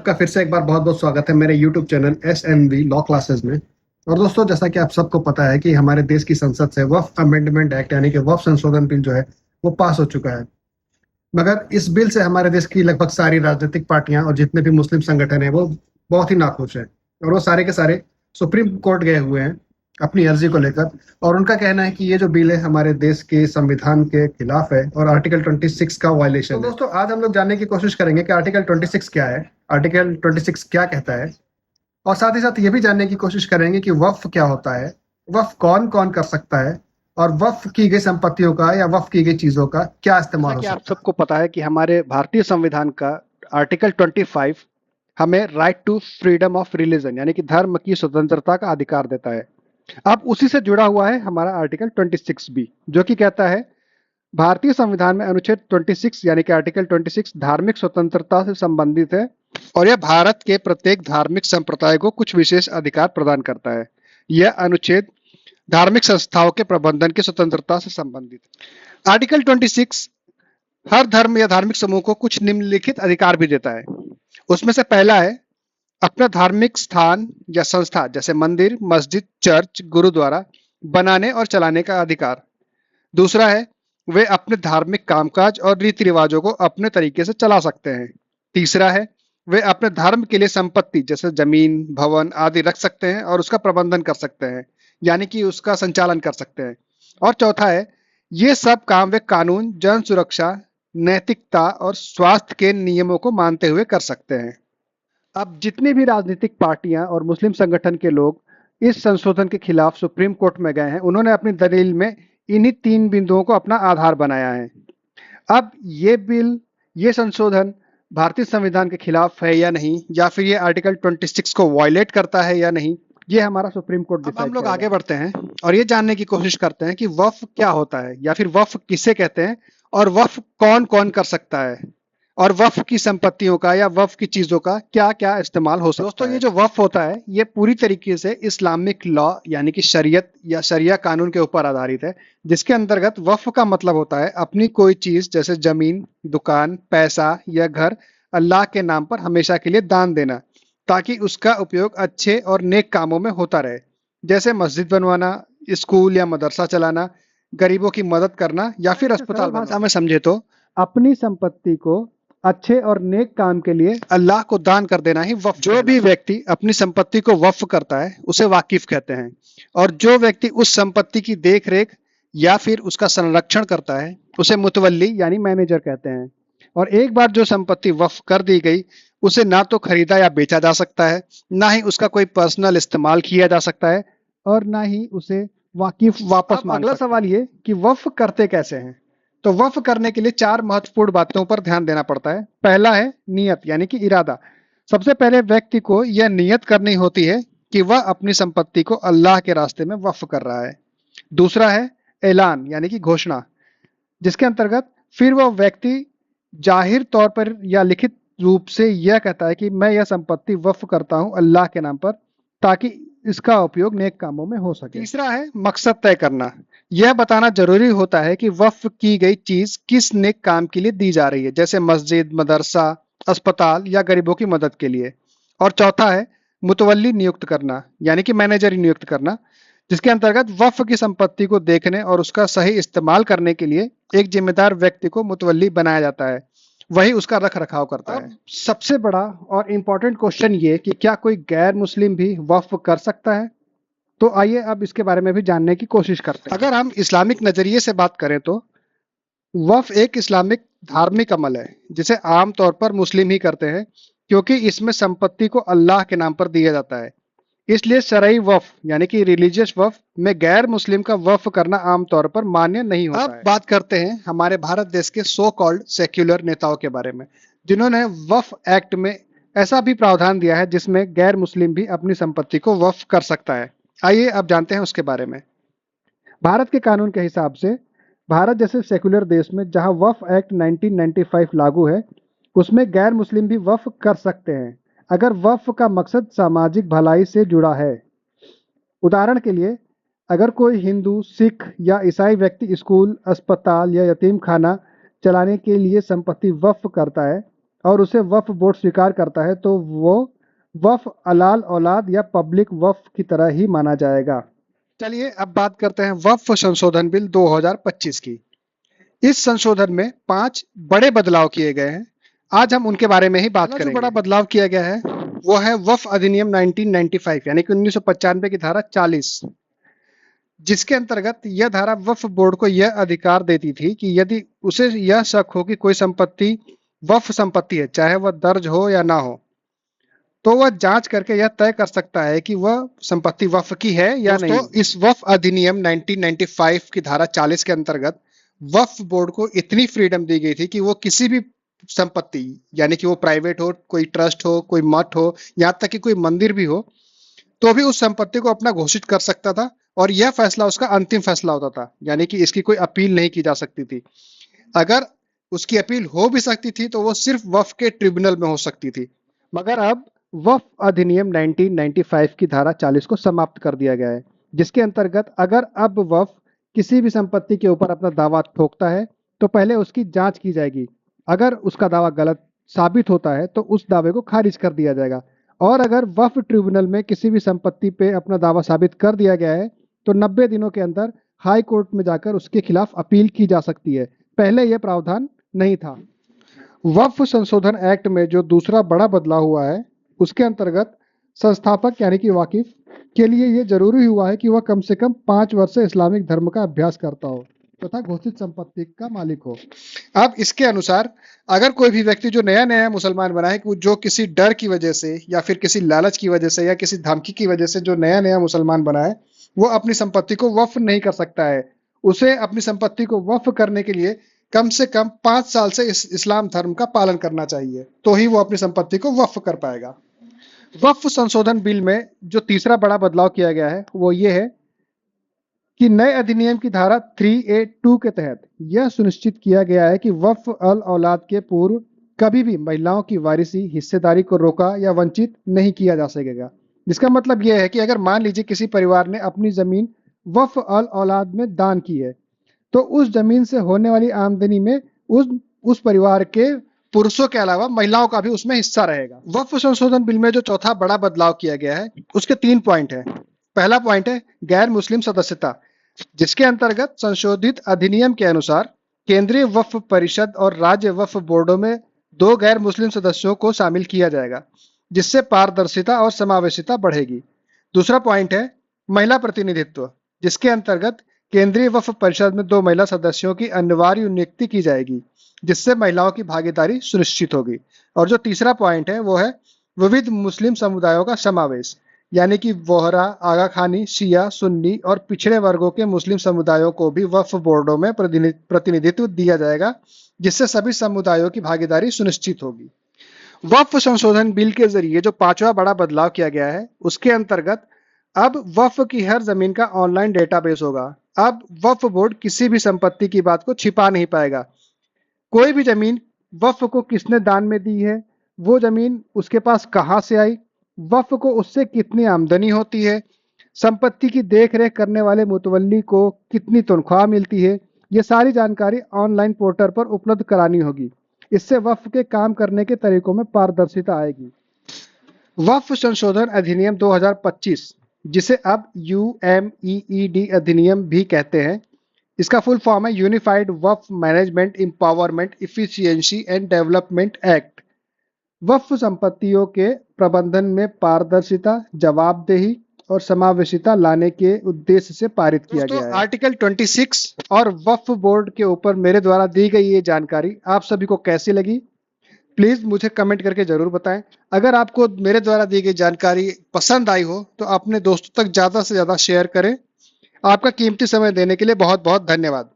सबका फिर से एक बार बहुत बहुत स्वागत है मेरे YouTube channel SNV law classes में। और दोस्तों, जैसा कि आप सबको पता है कि हमारे देश की संसद से वक्फ अमेंडमेंट एक्ट यानी कि वक्फ संशोधन बिल जो है वो पास हो चुका है। मगर इस बिल से हमारे देश की लगभग सारी राजनीतिक पार्टियां और जितने भी मुस्लिम संगठन है वो बहुत ही नाखुश है। और वो सारे के सारे सुप्रीम कोर्ट गए हुए हैं अपनी अर्जी को लेकर। और उनका कहना है कि ये जो बिल है हमारे देश के संविधान के खिलाफ है और आर्टिकल 26 का वायलेशन है। तो दोस्तों, आज हम लोग जानने की कोशिश करेंगे कि आर्टिकल 26 क्या है, आर्टिकल 26 क्या कहता है, और साथ ही साथ ये भी जानने की कोशिश करेंगे कि वक्फ क्या होता है, वक्फ कौन कौन कर सकता है, और वक्फ की गई संपत्तियों का या वक्फ की गई चीजों का क्या इस्तेमाल हो जैसा कि सकता आप सबको पता है कि हमारे भारतीय संविधान का आर्टिकल 25 हमें right to freedom of religion यानी कि धर्म की स्वतंत्रता का अधिकार देता है। अब उसी से जुड़ा हुआ है हमारा आर्टिकल 26 भी, जो कि कहता है भारतीय संविधान में अनुच्छेद 26 यानी कि आर्टिकल 26 धार्मिक स्वतंत्रता से संबंधित है और यह भारत के प्रत्येक धार्मिक संप्रदाय को कुछ विशेष अधिकार प्रदान करता है। यह अनुच्छेद धार्मिक संस्थाओं के प्रबंधन की स्वतंत्रता से संबंधित है। आर्टिकल 26 हर धर्म या धार्मिक समूह को कुछ निम्नलिखित अधिकार भी देता है। उसमें से पहला है अपना धार्मिक स्थान या संस्था जैसे मंदिर, मस्जिद, चर्च, गुरुद्वारा बनाने और चलाने का अधिकार। दूसरा है वे अपने धार्मिक कामकाज और रीति रिवाजों को अपने तरीके से चला सकते हैं। तीसरा है वे अपने धर्म के लिए संपत्ति जैसे जमीन, भवन आदि रख सकते हैं और उसका प्रबंधन कर सकते हैं, यानी कि उसका संचालन कर सकते हैं। और चौथा है ये सब काम वे कानून, जन सुरक्षा, नैतिकता और स्वास्थ्य के नियमों को मानते हुए कर सकते हैं। अब जितनी भी राजनीतिक पार्टियां और मुस्लिम संगठन के लोग इस संशोधन के खिलाफ सुप्रीम कोर्ट में गए हैं, उन्होंने अपनी दलील में इन्हीं 3 बिंदुओं को अपना आधार बनाया है। अब ये बिल, ये संशोधन भारतीय संविधान के खिलाफ है या नहीं, या फिर ये आर्टिकल 26 को वायलेट करता है या नहीं, ये हमारा सुप्रीम कोर्ट डिसाइड करेगा। हम लोग आगे बढ़ते हैं और ये जानने की कोशिश करते हैं कि वक्फ क्या होता है या फिर वक्फ किसे कहते हैं और वक्फ कौन कौन कर सकता है और वक्फ की संपत्तियों का या वक्फ की चीजों का क्या क्या इस्तेमाल हो सकता है। दोस्तों, ये जो वक्फ होता है ये पूरी तरीके से इस्लामिक लॉ यानी कि शरीयत या शरिया कानून के ऊपर आधारित है, जिसके अंतर्गत वक्फ का मतलब होता है अपनी कोई चीज जैसे जमीन, दुकान, पैसा या घर अल्लाह के नाम पर हमेशा के लिए दान देना, ताकि उसका उपयोग अच्छे और नेक कामों में होता रहे, जैसे मस्जिद बनवाना, स्कूल या मदरसा चलाना, गरीबों की मदद करना या फिर अस्पताल भाषा में समझे तो अपनी संपत्ति को अच्छे और नेक काम के लिए अल्लाह को दान कर देना ही वक्फ। जो भी व्यक्ति अपनी संपत्ति को वक्फ करता है उसे वाकिफ कहते हैं, और जो व्यक्ति उस संपत्ति की देख रेख या फिर उसका संरक्षण करता है उसे मुतवल्ली यानी मैनेजर कहते हैं। और एक बार जो संपत्ति वक्फ कर दी गई उसे ना तो खरीदा या बेचा जा सकता है, ना ही उसका कोई पर्सनल इस्तेमाल किया जा सकता है, और ना ही उसे वाकिफ वापस मांग सकता है। अगला सवाल ये कि वक्फ करते कैसे हैं। तो वक्फ करने के लिए 4 महत्वपूर्ण बातों पर ध्यान देना पड़ता है। पहला है नियत यानी कि इरादा। सबसे पहले व्यक्ति को यह नियत करनी होती है कि वह अपनी संपत्ति को अल्लाह के रास्ते में वक्फ कर रहा है। दूसरा है ऐलान यानी कि घोषणा, जिसके अंतर्गत फिर वह व्यक्ति जाहिर तौर पर या लिखित रूप से यह कहता है कि मैं यह संपत्ति वक्फ करता हूं अल्लाह के नाम पर, ताकि इसका उपयोग नेक कामों में हो सके। तीसरा है मकसद तय करना। यह बताना जरूरी होता है कि वक्फ की गई चीज किस नेक काम के लिए दी जा रही है, जैसे मस्जिद, मदरसा, अस्पताल या गरीबों की मदद के लिए। और चौथा है मुतवल्ली नियुक्त करना यानी कि मैनेजर नियुक्त करना, जिसके अंतर्गत वक्फ की संपत्ति को देखने और उसका सही इस्तेमाल करने के लिए एक जिम्मेदार व्यक्ति को मुतवल्ली बनाया जाता है, वही उसका रख रखाव करता है। सबसे बड़ा और इम्पोर्टेंट क्वेश्चन ये कि क्या कोई गैर मुस्लिम भी वक्फ कर सकता है। तो आइए अब इसके बारे में भी जानने की कोशिश करते हैं। अगर हम इस्लामिक नजरिए से बात करें तो वक्फ एक इस्लामिक धार्मिक अमल है जिसे आमतौर पर मुस्लिम ही करते हैं, क्योंकि इसमें संपत्ति को अल्लाह के नाम पर दिया जाता है। इसलिए शरई वक्फ यानी कि रिलीजियस वक्फ में गैर मुस्लिम का वक्फ करना आमतौर पर मान्य नहीं होता है। अब बात करते हैं हमारे भारत देश के सो कॉल्ड सेक्युलर नेताओं के बारे में, जिन्होंने वक्फ एक्ट में ऐसा भी प्रावधान दिया है जिसमें गैर मुस्लिम भी अपनी संपत्ति को वक्फ कर सकता है। आइए अब जानते हैं उसके बारे में। भारत के कानून के हिसाब से भारत जैसे सेक्युलर देश में जहां वक्फ एक्ट 1995 लागू है, उसमें गैर मुस्लिम भी वक्फ कर सकते हैं अगर वक्फ का मकसद सामाजिक भलाई से जुड़ा है। उदाहरण के लिए, अगर कोई हिंदू, सिख या ईसाई व्यक्ति स्कूल, अस्पताल या यतीम खाना चलाने के लिए संपत्ति वक्फ करता है और उसे वक्फ बोर्ड स्वीकार करता है तो वो वक्फ अलाल औलाद या पब्लिक वक्फ की तरह ही माना जाएगा। चलिए अब बात करते हैं वक्फ संशोधन बिल 2025 की। इस संशोधन में 5 बड़े बदलाव किए गए हैं। आज हम उनके बारे में ही बात करेंगे। जो बड़ा बदलाव किया गया है वो है वक्फ अधिनियम 1995 यानी कि 1995 की धारा 40, जिसके अंतर्गत यह धारा वक्फ बोर्ड को यह अधिकार देती थी कि यदि उसे यह शक हो कि कोई संपत्ति वक्फ संपत्ति है, चाहे वह दर्ज हो या ना हो, तो वह जांच करके यह तय कर सकता है कि वह संपत्ति वक्फ की है या नहीं। तो इस वक्फ अधिनियम 1995 की धारा 40 के अंतर्गत वक्फ बोर्ड को इतनी फ्रीडम दी गई थी कि वो किसी भी संपत्ति, यानी कि वो प्राइवेट हो, कोई ट्रस्ट हो, कोई मठ हो, यहाँ तक कि कोई मंदिर भी हो, तो भी उस संपत्ति को अपना घोषित कर सकता था और यह फैसला उसका अंतिम फैसला होता था, यानी कि इसकी कोई अपील नहीं की जा सकती थी। अगर उसकी अपील हो भी सकती थी तो वो सिर्फ वक्फ के ट्रिब्यूनल में हो सकती थी। मगर अब वक्फ अधिनियम 1995 की धारा 40 को समाप्त कर दिया गया है, जिसके अंतर्गत अगर अब वक्फ किसी भी संपत्ति के ऊपर अपना दावा ठोकता है तो पहले उसकी जांच की जाएगी। अगर उसका दावा गलत साबित होता है तो उस दावे को खारिज कर दिया जाएगा, और अगर वक्फ ट्रिब्यूनल में किसी भी संपत्ति पे अपना दावा साबित कर दिया गया है तो 90 दिनों के अंदर हाई कोर्ट में जाकर उसके खिलाफ अपील की जा सकती है। पहले यह प्रावधान नहीं था। वक्फ संशोधन एक्ट में जो दूसरा बड़ा बदलाव हुआ है उसके अंतर्गत संस्थापक यानी कि वाकिफ के लिए यह जरूरी हुआ है कि वह कम से कम 5 वर्ष से इस्लामिक धर्म का अभ्यास करता हो तथा घोषित संपत्ति का मालिक हो। अब इसके अनुसार अगर कोई भी व्यक्ति जो नया नया मुसलमान बना है, जो किसी डर की वजह से या फिर किसी लालच की वजह से या किसी धमकी की वजह से जो नया नया मुसलमान बना है, वो अपनी संपत्ति को वक्फ नहीं कर सकता है। उसे अपनी संपत्ति को वक्फ करने के लिए कम से कम 5 साल से इस्लाम धर्म का पालन करना चाहिए, तो ही वो अपनी संपत्ति को वक्फ कर पाएगा। वक्फ संशोधन बिल में जो तीसरा बड़ा बदलाव किया गया है वो ये है कि नए अधिनियम की धारा 3A2 के तहत यह सुनिश्चित किया गया है कि वक्फ अल औलाद के पूर्व कभी भी महिलाओं की वारिसी हिस्सेदारी को रोका या वंचित नहीं किया जा सकेगा। जिसका मतलब यह है कि अगर मान लीजिए किसी परिवार ने अपनी जमीन वक्फ अल औलाद में दान की है तो उस जमीन से होने वाली आमदनी में उस परिवार के पुरुषों के अलावा महिलाओं का भी उसमें हिस्सा रहेगा। वक्फ संशोधन बिल में जो चौथा बड़ा बदलाव किया गया है उसके 3 पॉइंट है। पहला पॉइंट है गैर मुस्लिम सदस्यता, जिसके अंतर्गत संशोधित अधिनियम के अनुसार केंद्रीय वक्फ परिषद और राज्य वक्फ बोर्डों में 2 गैर मुस्लिम सदस्यों को शामिल किया जाएगा, जिससे पारदर्शिता और समावेशिता बढ़ेगी। दूसरा पॉइंट है महिला प्रतिनिधित्व, जिसके अंतर्गत केंद्रीय वक्फ परिषद में 2 महिला सदस्यों की अनिवार्य नियुक्ति की जाएगी, जिससे महिलाओं की भागीदारी सुनिश्चित होगी। और जो तीसरा पॉइंट है वो है विविध मुस्लिम समुदायों का समावेश, यानी कि वोहरा, आगा खानी, शिया, सुन्नी और पिछड़े वर्गों के मुस्लिम समुदायों को भी वक्फ बोर्डों में प्रतिनिधित्व दिया जाएगा, जिससे सभी समुदायों की भागीदारी सुनिश्चित होगी। वक्फ संशोधन बिल के जरिए जो 5वां बड़ा बदलाव किया गया है उसके अंतर्गत अब वक्फ की हर जमीन का ऑनलाइन डेटाबेस होगा। अब वक्फ बोर्ड किसी भी संपत्ति की बात को छिपा नहीं पाएगा। कोई भी जमीन वक्फ को किसने दान में दी है, वो जमीन उसके पास कहाँ से आई, वक्फ को उससे कितनी आमदनी होती है, संपत्ति की देखरेख करने वाले मुतवल्ली को कितनी तनख्वाह मिलती है, ये सारी जानकारी ऑनलाइन पोर्टल पर उपलब्ध करानी होगी। इससे वक्फ के काम करने के तरीकों में पारदर्शिता आएगी। वक्फ संशोधन अधिनियम 2025, जिसे अब UMEED अधिनियम भी कहते हैं, इसका फुल फॉर्म है unified Waqf management empowerment efficiency and development act. वक्फ संपत्तियों के प्रबंधन में पारदर्शिता, जवाबदेही और समावेशिता लाने के उद्देश्य से पारित किया गया है। आर्टिकल 26 और वक्फ बोर्ड के ऊपर मेरे द्वारा दी गई ये जानकारी आप सभी को कैसी लगी, प्लीज मुझे कमेंट करके जरूर बताएं। अगर आपको मेरे द्वारा दी गई जानकारी पसंद आई हो तो अपने दोस्तों तक ज्यादा से ज्यादा शेयर करें। आपका कीमती समय देने के लिए बहुत बहुत धन्यवाद।